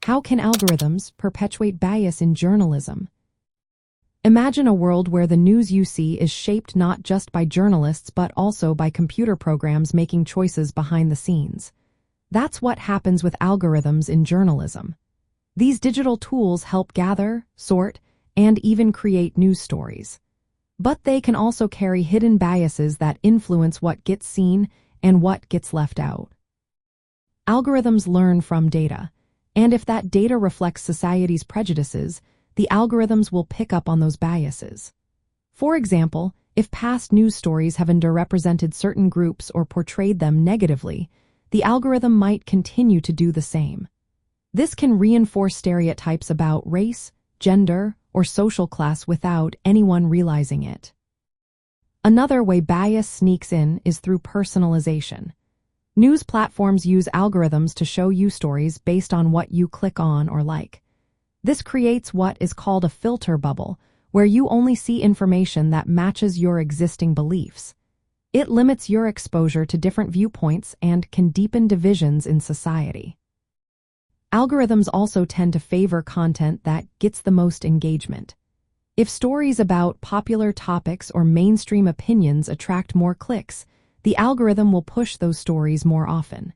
How can algorithms perpetuate bias in journalism? Imagine a world where the news you see is shaped not just by journalists but also by computer programs making choices behind the scenes. That's what happens with algorithms in journalism. These digital tools help gather, sort, and even create news stories. But they can also carry hidden biases that influence what gets seen and what gets left out. Algorithms learn from data, and if that data reflects society's prejudices, the algorithms will pick up on those biases. For example, if past news stories have underrepresented certain groups or portrayed them negatively, the algorithm might continue to do the same. This can reinforce stereotypes about race, gender, or social class without anyone realizing it. Another way bias sneaks in is through personalization. News platforms use algorithms to show you stories based on what you click on or like. This creates what is called a filter bubble, where you only see information that matches your existing beliefs. It limits your exposure to different viewpoints and can deepen divisions in society. Algorithms also tend to favor content that gets the most engagement. If stories about popular topics or mainstream opinions attract more clicks, the algorithm will push those stories more often.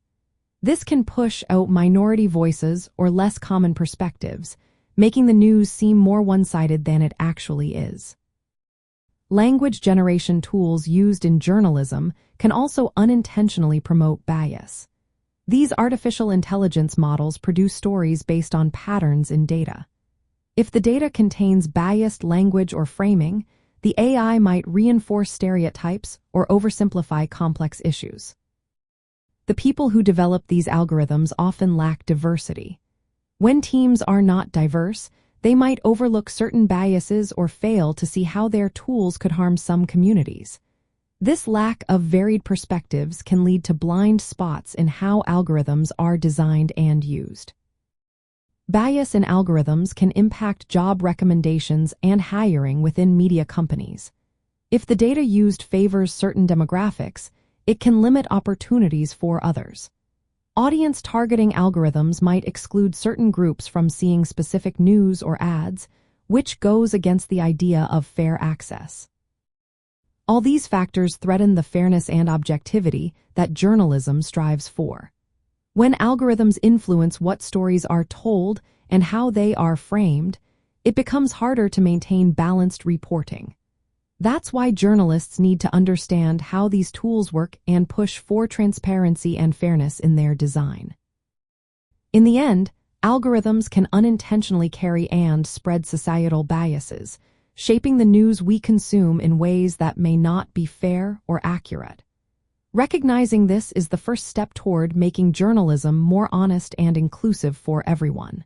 This can push out minority voices or less common perspectives, making the news seem more one-sided than it actually is. Language generation tools used in journalism can also unintentionally promote bias. These artificial intelligence models produce stories based on patterns in data. If the data contains biased language or framing, the AI might reinforce stereotypes or oversimplify complex issues. The people who develop these algorithms often lack diversity. When teams are not diverse, they might overlook certain biases or fail to see how their tools could harm some communities. This lack of varied perspectives can lead to blind spots in how algorithms are designed and used. Bias in algorithms can impact job recommendations and hiring within media companies. If the data used favors certain demographics, it can limit opportunities for others. Audience targeting algorithms might exclude certain groups from seeing specific news or ads, which goes against the idea of fair access. All these factors threaten the fairness and objectivity that journalism strives for. When algorithms influence what stories are told and how they are framed, it becomes harder to maintain balanced reporting. That's why journalists need to understand how these tools work and push for transparency and fairness in their design. In the end, algorithms can unintentionally carry and spread societal biases, shaping the news we consume in ways that may not be fair or accurate. Recognizing this is the first step toward making journalism more honest and inclusive for everyone.